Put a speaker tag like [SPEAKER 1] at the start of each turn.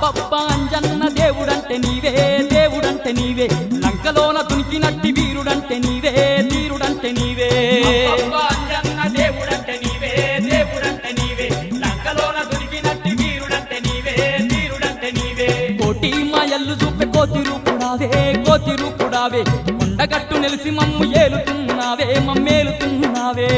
[SPEAKER 1] అబ్బబ్బా అంజన్న దేవుడంటే నీవే దేవుడంటే నీవే లంకలోన దునికినట్టి వీరుడంటే నీవే వీరుడంటే నీవే
[SPEAKER 2] అబ్బబ్బా అంజన్న దేవుడంటే నీవే దేవుడంటే నీవే లంకలోన దునికినట్టి వీరుడంటే నీవే వీరుడంటే నీవే
[SPEAKER 1] కోటి మాయల్లు చూపే కోతి రూపుడావే కొండగట్టు నిలిసి మమ్ము ఏలుతున్నావే మమ్మేలుతున్నావే